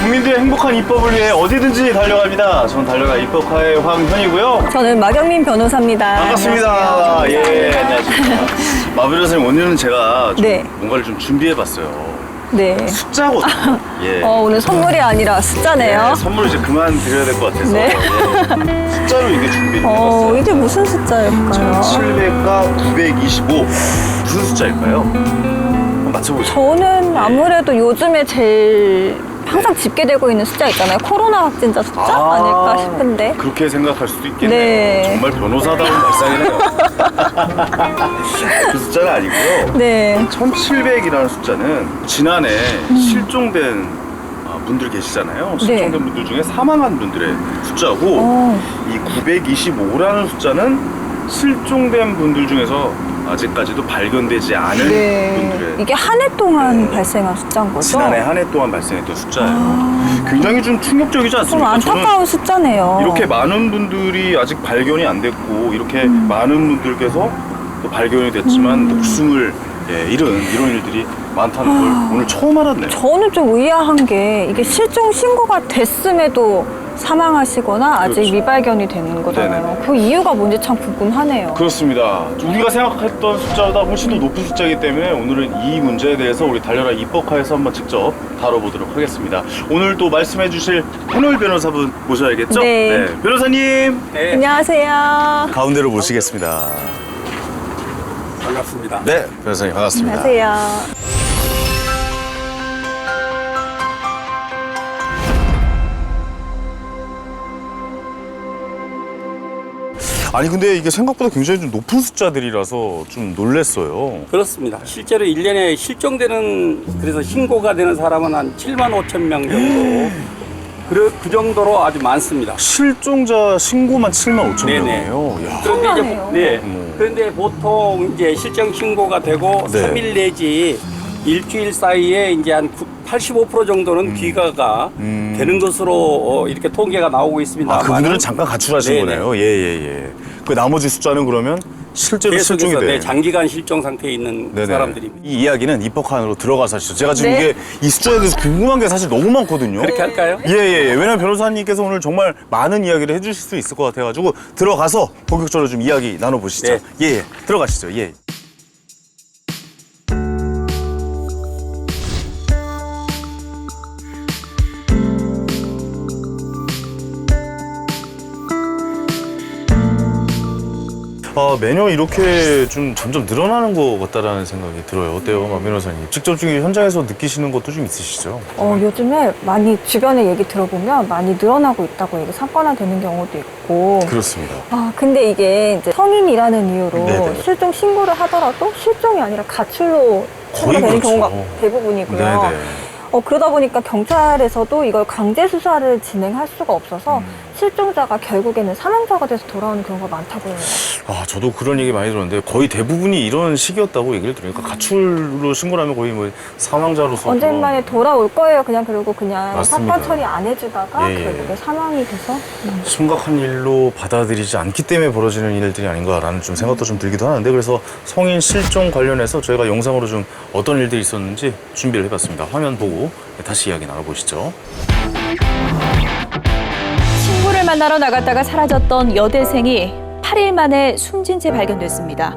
국민들의 행복한 입법을 위해 어디든지 달려갑니다. 전 달려가 입법가의 황현이고요. 저는 마경민 변호사입니다. 반갑습니다. 안녕하세요. 예, 안녕하십니까. 마 변호사님, 오늘은 제가 좀 네. 뭔가를 좀 준비해봤어요. 네. 숫자거든요. 예. 오늘 선물이 아니라 숫자네요. 네, 선물을 이제 그만 드려야 될 것 같아서 네. 예. 숫자로 이게 준비를 해봤어요. 이게 무슨 숫자일까요? 1700과 925 무슨 숫자일까요? 한번 맞춰보세요. 저는 아무래도 요즘에 제일 항상 집계되고 있는 숫자 있잖아요. 코로나 확진자 숫자 아닐까 싶은데. 그렇게 생각할 수도 있겠네요. 네. 정말 변호사다운 발상이네요. 그 숫자는 아니고요. 네. 1700이라는 숫자는 지난해 실종된 분들 계시잖아요. 실종된 네. 분들 중에 사망한 분들의 숫자고 이 925라는 숫자는 실종된 분들 중에서 아직까지도 발견되지 않은 분들의 이게 한 해 동안 발생한 숫자인 거죠? 지난해 한 해 동안 발생했던 숫자예요. 굉장히 좀 충격적이지 좀 않습니까? 안타까운 숫자네요. 이렇게 많은 분들이 아직 발견이 안 됐고 이렇게 많은 분들께서 또 발견이 됐지만 목숨을 잃은 이런 일들이 많다는 걸 오늘 처음 알았네요. 저는 좀 의아한 게 이게 실종 신고가 됐음에도 사망하시거나 아직 그렇죠. 미발견이 되는 거잖아요. 네네. 그 이유가 뭔지 참 궁금하네요. 그렇습니다. 우리가 생각했던 숫자보다 훨씬 더 높은 숫자이기 때문에 오늘은 이 문제에 대해서 우리 달려라 입법카에서 한번 직접 다뤄보도록 하겠습니다. 오늘 또 말씀해 주실 패널 변호사분 모셔야겠죠? 네. 변호사님! 안녕하세요. 가운데로 모시겠습니다. 반갑습니다. 네, 변호사님 반갑습니다. 안녕하세요. 아니 근데 이게 생각보다 굉장히 좀 높은 숫자들이라서 좀 놀랬어요. 그렇습니다. 실제로 1년에 실종되는 그래서 신고가 되는 사람은 한 7만 5천 명 정도. 그 정도로 아주 많습니다. 실종자 신고만 7만 5천 네네. 명이에요. 야. 그런데 엄청나네요. 그런데 보통 이제 실종 신고가 되고 네. 3일 내지 일주일 사이에 이제 한 85% 정도는 귀가가 되는 것으로 이렇게 통계가 나오고 있습니다. 그분들은 잠깐 가출하신 네네. 거네요. 예. 그 나머지 숫자는 그러면 실제로 실종이 계속해서 돼. 장기간 실종 상태에 있는 네네. 사람들입니다. 이 이야기는 입법 안으로 들어가서 하시죠. 제가 지금 네. 이게 이 숫자에 대해서 궁금한 게 사실 너무 많거든요. 그렇게 할까요? 예. 왜냐면 변호사님께서 오늘 정말 많은 이야기를 해주실 수 있을 것 같아가지고 들어가서 본격적으로 좀 이야기 나눠보시죠. 네. 예. 들어가시죠. 예. 매년 이렇게 좀 점점 늘어나는 것 같다라는 생각이 들어요. 어때요, 마 변호사님? 직접 중에 현장에서 느끼시는 것도 좀 있으시죠? 요즘에 많이 주변에 얘기 들어보면 많이 늘어나고 있다고 얘기 사건화 되는 경우도 있고. 그렇습니다. 근데 이게 이제 성인이라는 이유로 네네. 실종 신고를 하더라도 실종이 아니라 가출로 거의 되는 그렇죠. 경우가 대부분이고요. 네네. 그러다 보니까 경찰에서도 이걸 강제 수사를 진행할 수가 없어서 실종자가 결국에는 사망자가 돼서 돌아오는 경우가 많다고 해요. 저도 그런 얘기 많이 들었는데 거의 대부분이 이런 식이었다고 얘기를 들으니까 가출로 신고를 하면 거의 뭐 사망자로서 언젠가에 돌아올 거예요. 그리고 그냥 맞습니다. 사건 처리 안 해주다가 예. 결국에 사망이 돼서. 심각한 일로 받아들이지 않기 때문에 벌어지는 일들이 아닌가라는 좀 생각도 좀 들기도 하는데 그래서 성인 실종 관련해서 저희가 영상으로 좀 어떤 일들이 있었는지 준비를 해봤습니다. 화면 보고 다시 이야기 나눠보시죠. 친구를 만나러 나갔다가 사라졌던 여대생이 8일 만에 숨진 채 발견됐습니다.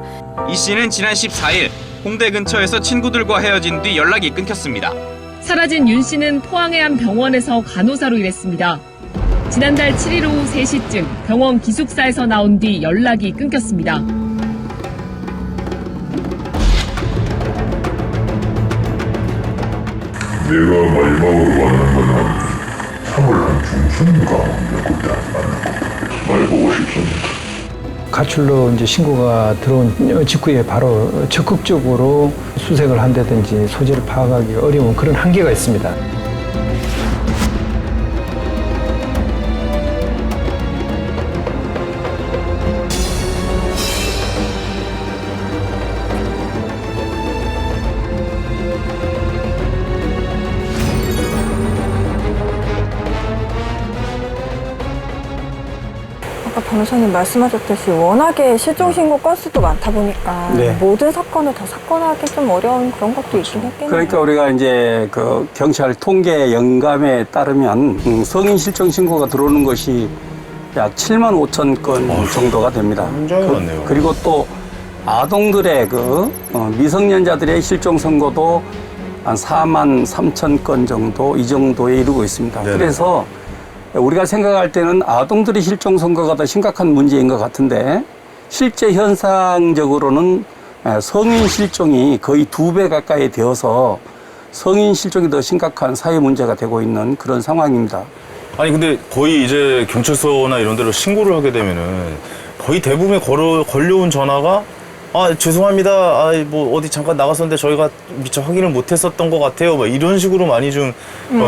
이 씨는 지난 14일 홍대 근처에서 친구들과 헤어진 뒤 연락이 끊겼습니다. 사라진 윤 씨는 포항의 한 병원에서 간호사로 일했습니다. 지난달 7일 오후 3시쯤 병원 기숙사에서 나온 뒤 연락이 끊겼습니다. 내가 마지막으로 만난 건 한 3월 한 중순인가 그때 말보고 싶습니다. 가출로 이제 신고가 들어온 직후에 바로 적극적으로 수색을 한다든지 소재를 파악하기 어려운 그런 한계가 있습니다. 변호사님 말씀하셨듯이 워낙에 실종 신고 건수도 많다 보니까 네. 모든 사건을 다 사건화하기 좀 어려운 그런 것도 있긴 했겠네요. 그러니까 우리가 이제 그 경찰 통계 영감에 따르면 성인 실종 신고가 들어오는 것이 약 7만 5천 건 정도가 됩니다. 굉장히 많네요. 그리고 또 아동들의 미성년자들의 실종 선고도 한 4만 3천 건 정도 이 정도에 이르고 있습니다. 네네. 그래서 우리가 생각할 때는 아동들의 실종 선고가 더 심각한 문제인 것 같은데 실제 현상적으로는 성인 실종이 거의 2배 가까이 되어서 성인 실종이 더 심각한 사회 문제가 되고 있는 그런 상황입니다. 아니 근데 거의 이제 경찰서나 이런 데로 신고를 하게 되면은 거의 대부분의 걸려온 전화가 아 죄송합니다. 아 뭐 어디 잠깐 나갔었는데 저희가 미처 확인을 못했었던 것 같아요. 막 이런 식으로 많이 좀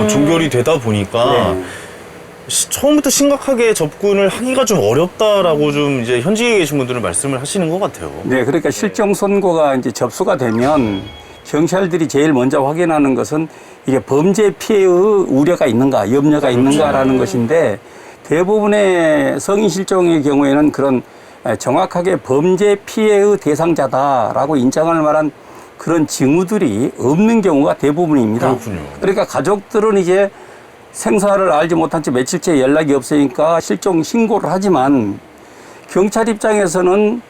종결이 되다 보니까 네. 처음부터 심각하게 접근을 하기가 좀 어렵다라고 좀 이제 현직에 계신 분들은 말씀을 하시는 것 같아요. 네, 그러니까 실종 선고가 이제 접수가 되면 경찰들이 제일 먼저 확인하는 것은 이게 범죄 피해의 우려가 있는가, 염려가 있는가라는 것인데 대부분의 성인 실종의 경우에는 그런 정확하게 범죄 피해의 대상자다라고 인정할 만한 그런 징후들이 없는 경우가 대부분입니다. 그렇군요. 그러니까 가족들은 이제 생사를 알지 못한 채 며칠째 연락이 없으니까 실종 신고를 하지만 경찰 입장에서는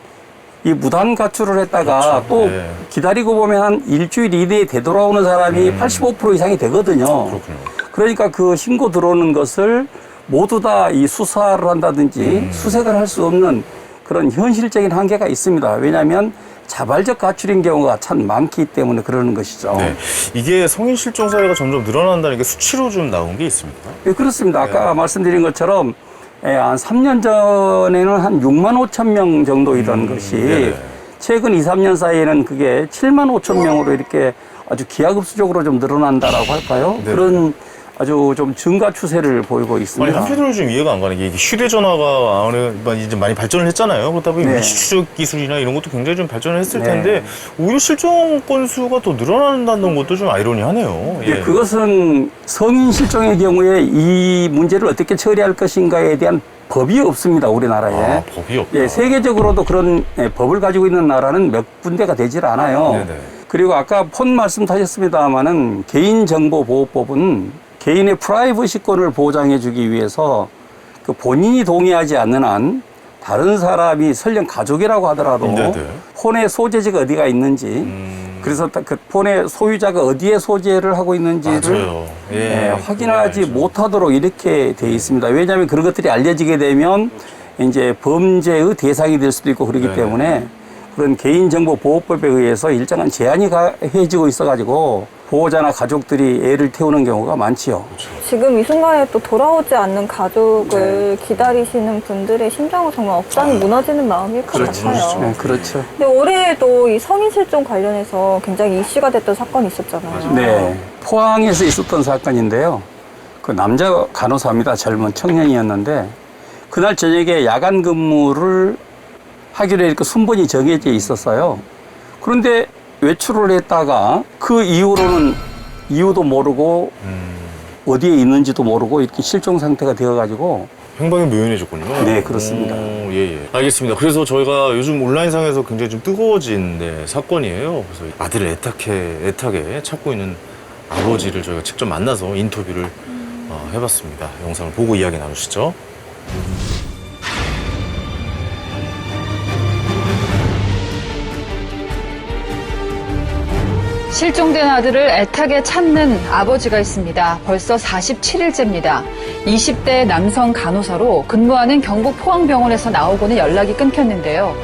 이 무단 가출을 했다가 그렇죠. 또 네. 기다리고 보면 한 일주일 이내에 되돌아오는 사람이 85% 이상이 되거든요. 그렇군요. 그러니까 그 신고 들어오는 것을 모두 다 이 수사를 한다든지 수색을 할 수 없는 그런 현실적인 한계가 있습니다. 왜냐하면 자발적 가출인 경우가 참 많기 때문에 그러는 것이죠. 네. 이게 성인 실종 사례가 점점 늘어난다는 게 수치로 좀 나온 게 있습니까? 네, 그렇습니다. 아까 말씀드린 것처럼 한 3년 전에는 한 6만 5천 명 정도이던 것이 네네. 최근 2, 3년 사이에는 그게 7만 5천 명으로 이렇게 아주 기하급수적으로 좀 늘어난다라고 할까요? 네네. 그런 아주 좀 증가 추세를 보이고 아니 있습니다. 한편으로는 좀 이해가 안 가는 게 이게 휴대전화가 이제 많이 발전을 했잖아요. 그렇다 보니 네. 위치 추적 기술이나 이런 것도 굉장히 좀 발전을 했을 네. 텐데 오히려 실종 건수가 더 늘어난다는 것도 좀 아이러니하네요. 예, 그것은 성인 실종의 경우에 이 문제를 어떻게 처리할 것인가에 대한 법이 없습니다, 우리나라에. 아, 법이 없다. 예, 세계적으로도 그런 법을 가지고 있는 나라는 몇 군데가 되질 않아요. 네네. 그리고 아까 폰 말씀하셨습니다마는 개인정보보호법은 개인의 프라이버시권을 보장해주기 위해서 그 본인이 동의하지 않는 한 다른 사람이 설령 가족이라고 하더라도 네네. 폰의 소재지가 어디가 있는지 그래서 그 폰의 소유자가 어디에 소재를 하고 있는지를 맞아요. 확인하지 그거 알죠. 못하도록 이렇게 돼 있습니다. 왜냐하면 그런 것들이 알려지게 되면 이제 범죄의 대상이 될 수도 있고 그렇기 네네. 때문에 그런 개인정보보호법에 의해서 일정한 제한이 해지고 있어가지고 보호자나 가족들이 애를 태우는 경우가 많지요. 지금 이 순간에 또 돌아오지 않는 가족을 기다리시는 분들의 심정은 정말 억장이 무너지는 마음일 것 같아요. 네, 그렇죠. 근데 올해에도 이 성인 실종 관련해서 굉장히 이슈가 됐던 사건이 있었잖아요. 네, 포항에서 있었던 사건인데요. 그 남자 간호사입니다. 젊은 청년이었는데 그날 저녁에 야간 근무를 하기로 이렇게 순번이 정해져 있었어요. 그런데 외출을 했다가 그 이후로는 이유도 모르고 어디에 있는지도 모르고 이렇게 실종 상태가 되어가지고 행방이 묘연해졌군요. 네, 그렇습니다. 예. 알겠습니다. 그래서 저희가 요즘 온라인상에서 굉장히 좀 뜨거워진 사건이에요. 그래서 아들을 애타게 찾고 있는 아버지를 저희가 직접 만나서 인터뷰를 해봤습니다. 영상을 보고 이야기 나누시죠. 실종된 아들을 애타게 찾는 아버지가 있습니다. 벌써 47일째입니다. 20대 남성 간호사로 근무하는 경북 포항병원에서 나오고는 연락이 끊겼는데요.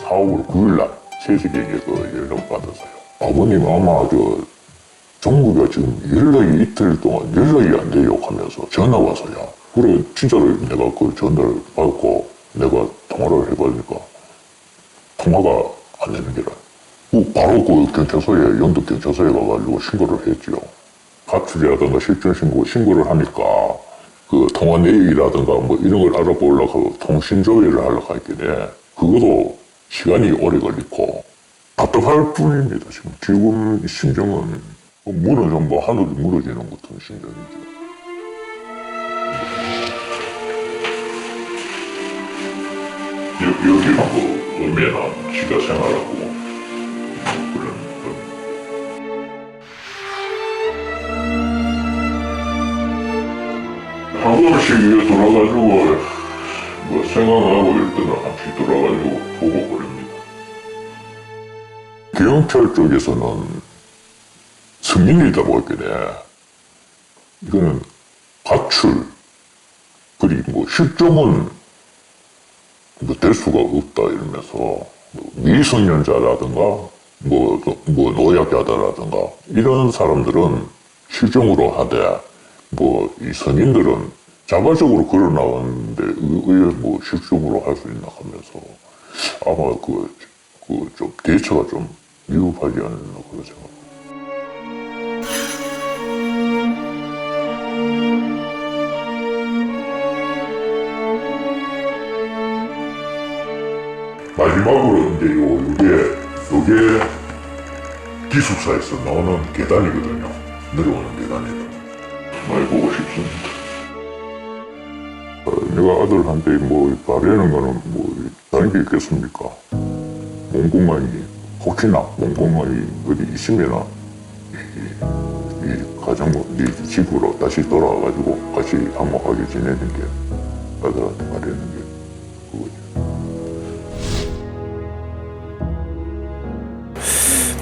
(4월 9일날) 새벽에 그 연락 받았어요. 아버님 아마 정부가 지금 연락이 이틀 동안 연락이 안 돼요 하면서 전화 와서야. 그래 진짜로 내가 그 전화를 받고 내가 통화를 해보니까 통화가 안 되는 게라. 바로 그 경찰서에 영덕 경찰서에 가가지고 신고를 했죠. 가출이라든가 실종 신고를 하니까 그 통화 내역이라든가 뭐 이런 걸 알아보려고 통신 조회를 하려고 했길래 그것도 시간이 오래 걸리고 답답할 뿐입니다. 지금 심정은 무너져 뭐 하늘이 무너지는 것 같은 심정이죠. 여기는 뭐 얼마나 지가 생활하고 그런 한 번씩 이게 돌아가지고 뭐 생각하고 이럴 때는 한씩 돌아가지고 보고 그럽니다. 경찰 쪽에서는 승인이라고 했길래 이거는 가출 그리고 뭐 실종은 뭐 될 수가 없다 이러면서 뭐 미성년자라든가 뭐 노약자다라든가 이런 사람들은 실종으로 하되 뭐 이 성인들은 자발적으로 걸어 나왔는데 왜 뭐 실종으로 할 수 있나 하면서 아마 좀 대처가 좀 미흡하지 않나 그런 생각. 마지막으로 이제 요게 기숙사에서 나오는 계단이거든요. 내려오는 계단이다. 많이 보고 싶습니다. 내가 아들한테 뭐 바라는 거는 뭐 다른 게 있겠습니까? 몸건강이 혹시나 몸건강이 어디 있으면 이 가정 네 집으로 다시 돌아와가지고 같이 화목하게 지내는 게 아들한테 바라는 게 그거죠.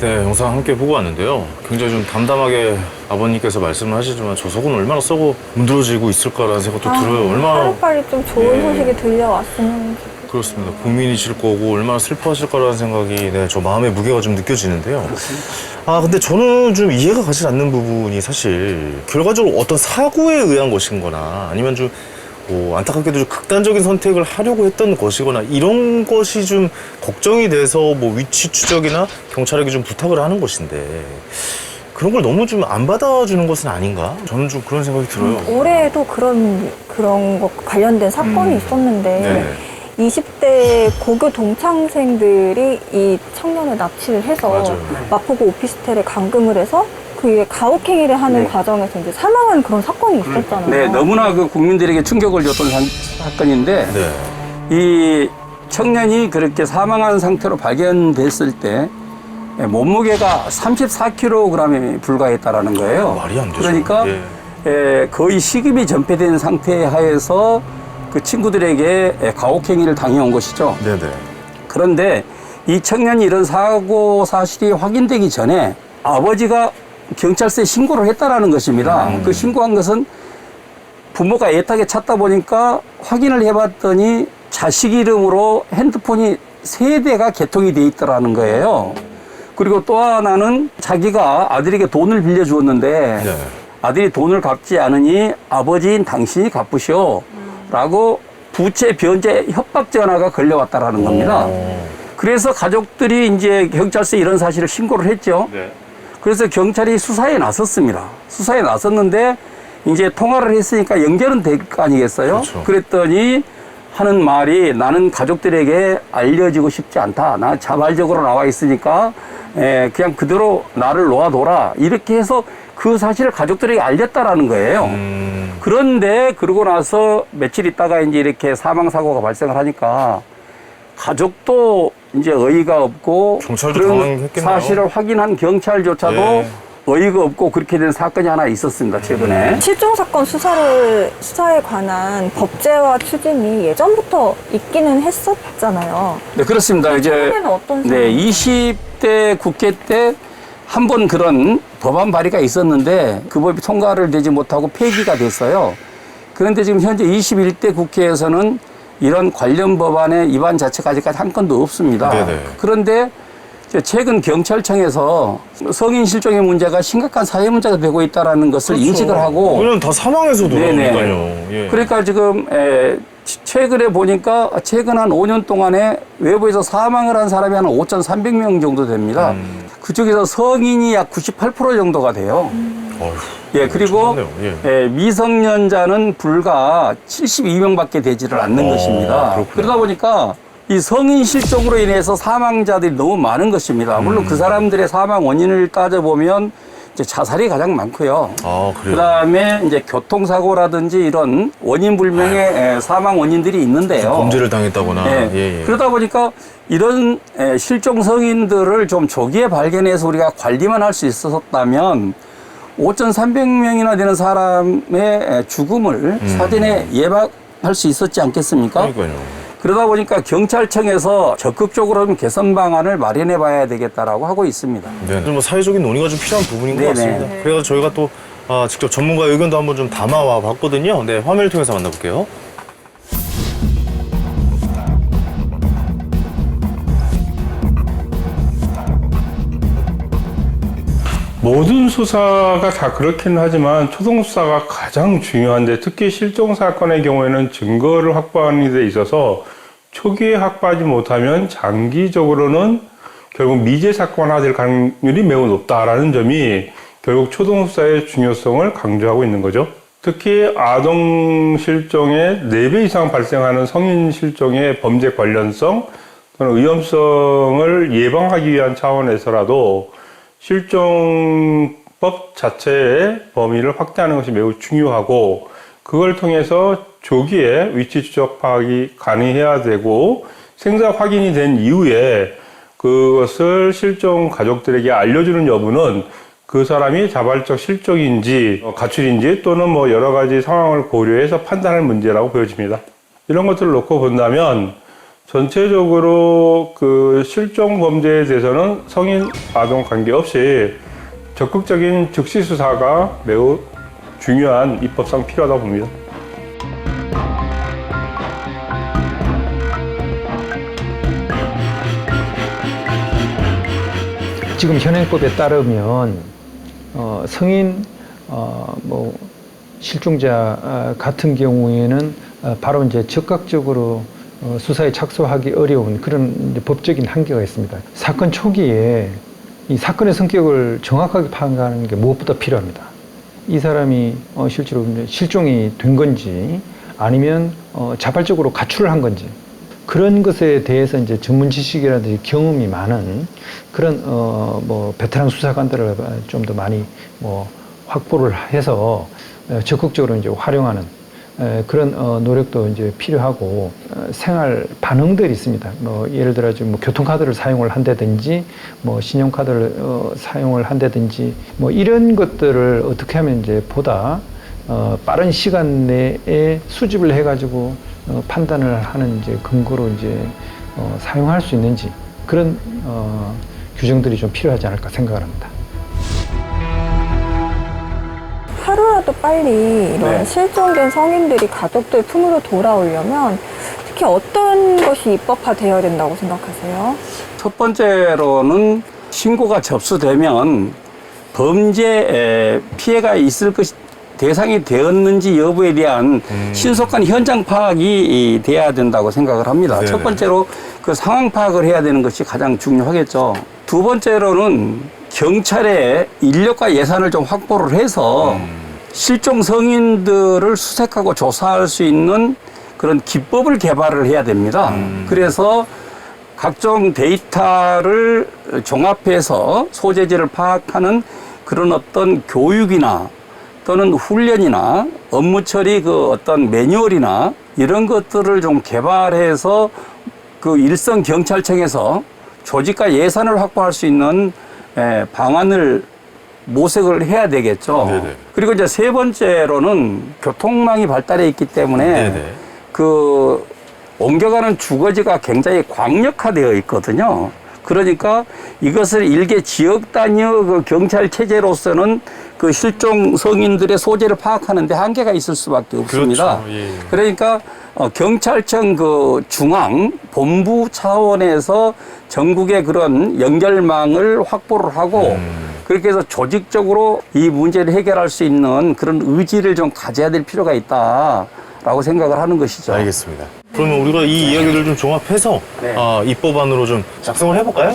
네, 영상 함께 보고 왔는데요. 굉장히 좀 담담하게 아버님께서 말씀을 하시지만 저 속은 얼마나 썩어 문드러지고 있을까라는 생각도 들어요. 얼마나 하루빨리 좀 좋은 네. 소식이 들려왔으면 그렇습니다. 고민이실 거고 얼마나 슬퍼하실까라는 생각이 저 마음의 무게가 좀 느껴지는데요. 근데 저는 좀 이해가 가지 않는 부분이 사실 결과적으로 어떤 사고에 의한 것인거나 아니면 좀 안타깝게도 좀 극단적인 선택을 하려고 했던 것이거나 이런 것이 좀 걱정이 돼서 뭐 위치 추적이나 경찰에게 좀 부탁을 하는 것인데 그런 걸 너무 좀 안 받아주는 것은 아닌가? 저는 좀 그런 생각이 들어요. 올해에도 그런 거 관련된 사건이 있었는데 네. 20대 고교 동창생들이 이 청년을 납치를 해서 맞아요. 마포구 오피스텔에 감금을 해서 그 가혹행위를 하는 네. 과정에서 이제 사망한 그런 사건이 있었잖아요. 네, 너무나 그 국민들에게 충격을 줬던 사건인데 네. 이 청년이 그렇게 사망한 상태로 발견됐을 때 몸무게가 34kg에 불과했다라는 거예요. 말이 안 되죠. 그러니까 거의 식음이 전폐된 상태 하에서 그 친구들에게 가혹행위를 당해온 것이죠. 네네. 그런데 이 청년이 이런 사고 사실이 확인되기 전에 아버지가 경찰서에 신고를 했다라는 것입니다. 그 신고한 것은 부모가 애타게 찾다 보니까 확인을 해봤더니 자식 이름으로 핸드폰이 3대가 개통이 돼 있더라는 거예요. 그리고 또 하나는 자기가 아들에게 돈을 빌려주었는데 네. 아들이 돈을 갚지 않으니 아버지인 당신이 갚으시오 라고 부채 변제 협박 전화가 걸려왔다라는 겁니다. 그래서 가족들이 이제 경찰서에 이런 사실을 신고를 했죠. 네. 그래서 경찰이 수사에 나섰습니다. 수사에 나섰는데 이제 통화를 했으니까 연결은 될 거 아니겠어요? 그렇죠. 그랬더니 하는 말이 나는 가족들에게 알려지고 싶지 않다. 나 자발적으로 나와 있으니까 그냥 그대로 나를 놓아둬라. 이렇게 해서 그 사실을 가족들에게 알렸다라는 거예요. 그런데 그러고 나서 며칠 있다가 이제 이렇게 사망사고가 발생을 하니까 가족도 이제 어이가 없고 경찰도 그런 당황했겠네요. 사실을 확인한 경찰조차도 네. 어이가 없고 그렇게 된 사건이 하나 있었습니다. 최근에. 실종 사건 수사에 관한 법제화 추진이 예전부터 있기는 했었잖아요. 네, 그렇습니다. 이제 최근에는 어떤 네, 상황인가요? 20대 국회 때 한 번 그런 법안 발의가 있었는데 그 법이 통과를 되지 못하고 폐기가 됐어요. 그런데 지금 현재 21대 국회에서는 이런 관련 법안의 입안 자체가 아직까지 한 건도 없습니다. 네네. 그런데 최근 경찰청에서 성인 실종의 문제가 심각한 사회 문제가 되고 있다는 것을 인식을 하고 그냥 다 사망해서 돌아오니까요. 예. 그러니까 지금 최근에 보니까 최근 한 5년 동안에 외부에서 사망을 한 사람이 한 5,300명 정도 됩니다. 그쪽에서 성인이 약 98% 정도가 돼요. 어휴. 예, 그리고 좋네요. 예. 예, 미성년자는 불과 72명밖에 되지를 않는 것입니다. 그렇구나. 그러다 보니까 이 성인 실종으로 인해서 사망자들이 너무 많은 것입니다. 물론 그 사람들의 사망 원인을 따져보면 이제 자살이 가장 많고요. 아, 그래요? 그다음에 이제 교통사고라든지 이런 원인 불명의 사망 원인들이 있는데요. 범죄를 당했다거나. 예. 예, 예. 그러다 보니까 이런 실종 성인들을 좀 조기에 발견해서 우리가 관리만 할 수 있었다면 5,300명이나 되는 사람의 죽음을 사전에 예방할 수 있었지 않겠습니까? 그러니까요. 그러다 보니까 경찰청에서 적극적으로 좀 개선 방안을 마련해 봐야 되겠다라고 하고 있습니다. 네. 뭐 사회적인 논의가 좀 필요한 부분인 것 네네. 같습니다. 그래서 저희가 또 직접 전문가 의견도 한번 좀 담아와 봤거든요. 네, 화면을 통해서 만나볼게요. 모든 수사가 다 그렇긴 하지만 초동수사가 가장 중요한데 특히 실종 사건의 경우에는 증거를 확보하는 데 있어서 초기에 확보하지 못하면 장기적으로는 결국 미제 사건화될 가능성이 매우 높다라는 점이 결국 초동수사의 중요성을 강조하고 있는 거죠. 특히 아동 실종의 4배 이상 발생하는 성인 실종의 범죄 관련성 또는 위험성을 예방하기 위한 차원에서라도 실종법 자체의 범위를 확대하는 것이 매우 중요하고 그걸 통해서 조기에 위치 추적 파악이 가능해야 되고 생사 확인이 된 이후에 그것을 실종 가족들에게 알려주는 여부는 그 사람이 자발적 실종인지 가출인지 또는 뭐 여러 가지 상황을 고려해서 판단할 문제라고 보여집니다. 이런 것들을 놓고 본다면 전체적으로 그 실종 범죄에 대해서는 성인 아동 관계없이 적극적인 즉시 수사가 매우 중요한 입법상 필요하다고 봅니다. 지금 현행법에 따르면 성인 뭐 실종자 같은 경우에는 바로 이제 적극적으로 수사에 착수하기 어려운 그런 이제 법적인 한계가 있습니다. 사건 초기에 이 사건의 성격을 정확하게 파악하는 게 무엇보다 필요합니다. 이 사람이 실제로 실종이 된 건지 아니면 자발적으로 가출을 한 건지 그런 것에 대해서 이제 전문 지식이라든지 경험이 많은 그런 뭐 베테랑 수사관들을 좀 더 많이 뭐 확보를 해서 적극적으로 이제 활용하는 그런 노력도 이제 필요하고 생활 반응들이 있습니다. 뭐 예를 들어 뭐 교통카드를 사용을 한다든지 뭐 신용카드를 사용을 한다든지 뭐 이런 것들을 어떻게 하면 이제 보다 빠른 시간 내에 수집을 해가지고 판단을 하는 이제 근거로 이제 사용할 수 있는지 그런 규정들이 좀 필요하지 않을까 생각을 합니다. 하루라도 빨리 이런 네. 실종된 성인들이 가족들 품으로 돌아오려면 특히 어떤 것이 입법화되어야 된다고 생각하세요? 첫 번째로는 신고가 접수되면 범죄 피해가 있을 것이 대상이 되었는지 여부에 대한 신속한 현장 파악이 돼야 된다고 생각을 합니다. 네네. 첫 번째로 그 상황 파악을 해야 되는 것이 가장 중요하겠죠. 두 번째로는 경찰의 인력과 예산을 좀 확보를 해서 실종 성인들을 수색하고 조사할 수 있는 그런 기법을 개발을 해야 됩니다. 그래서 각종 데이터를 종합해서 소재지를 파악하는 그런 어떤 교육이나 또는 훈련이나 업무 처리 그 어떤 매뉴얼이나 이런 것들을 좀 개발해서 그 일선 경찰청에서 조직과 예산을 확보할 수 있는 방안을 모색을 해야 되겠죠. 네네. 그리고 이제 세 번째로는 교통망이 발달해 있기 때문에 네네. 그 옮겨가는 주거지가 굉장히 광역화되어 있거든요. 그러니까 이것을 일개 지역 단위의 그 경찰 체제로서는 그 실종 성인들의 소재를 파악하는 데 한계가 있을 수밖에 없습니다. 그렇죠. 예. 그러니까 경찰청 그 중앙 본부 차원에서 전국의 그런 연결망을 확보를 하고 그렇게 해서 조직적으로 이 문제를 해결할 수 있는 그런 의지를 좀 가져야 될 필요가 있다라고 생각을 하는 것이죠. 알겠습니다. 그러면 우리가 이 이야기를 좀 종합해서 네. 입법안으로 좀 작성을 해볼까요?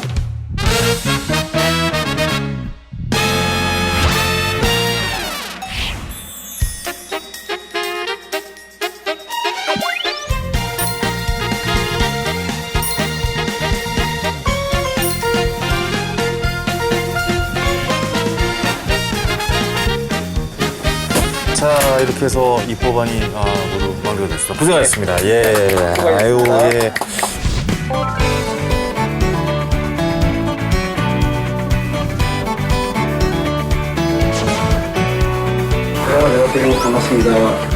자, 이렇게 해서 이 법안이 모두 마무리가 됐습니다. 고생하셨습니다. 예. 아유, 예. 안녕하세요. 반갑습니다.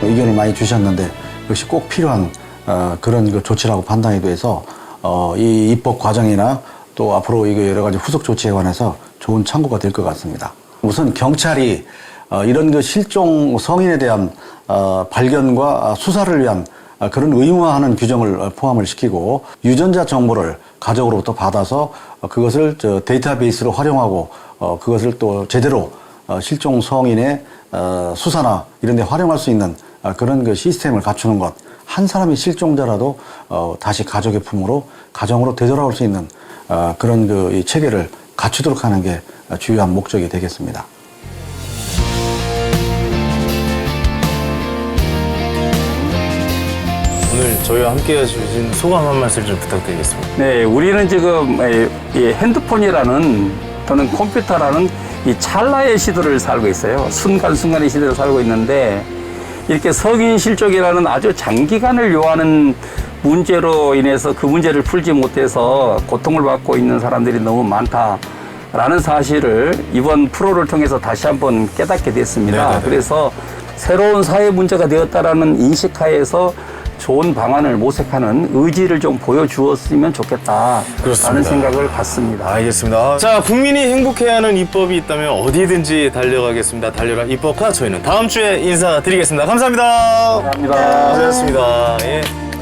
의견을 많이 주셨는데 역시 꼭 필요한 그런 그 조치라고 판단이 돼서 이 입법 과정이나 또 앞으로 이거 여러 가지 후속 조치에 관해서 좋은 참고가 될 것 같습니다. 우선 경찰이 이런 그 실종 성인에 대한 발견과 수사를 위한 그런 의무화하는 규정을 포함을 시키고 유전자 정보를 가족으로부터 받아서 그것을 데이터베이스로 활용하고 그것을 또 제대로 실종 성인의 수사나 이런 데 활용할 수 있는 그런 그 시스템을 갖추는 것. 한 사람이 실종자라도 다시 가족의 품으로 가정으로 되돌아올 수 있는 그런 그 이 체계를 갖추도록 하는 게 주요한 목적이 되겠습니다. 오늘 저희와 함께 해주신 소감 한 말씀 좀 부탁드리겠습니다. 네, 우리는 지금 이 핸드폰이라는 또는 컴퓨터라는 이 찰나의 시대를 살고 있어요. 순간순간의 시대를 살고 있는데 이렇게 성인 실종이라는 아주 장기간을 요하는 문제로 인해서 그 문제를 풀지 못해서 고통을 받고 있는 사람들이 너무 많다라는 사실을 이번 프로를 통해서 다시 한번 깨닫게 됐습니다. 네네네. 그래서 새로운 사회 문제가 되었다라는 인식하에서 좋은 방안을 모색하는 의지를 좀 보여주었으면 좋겠다라는 그렇습니다. 생각을 갖습니다. 알겠습니다. 자, 국민이 행복해하는 입법이 있다면 어디든지 달려가겠습니다. 달려라 입법카. 저희는 다음 주에 인사드리겠습니다. 감사합니다. 감사합니다. 고생하셨습니다. 예.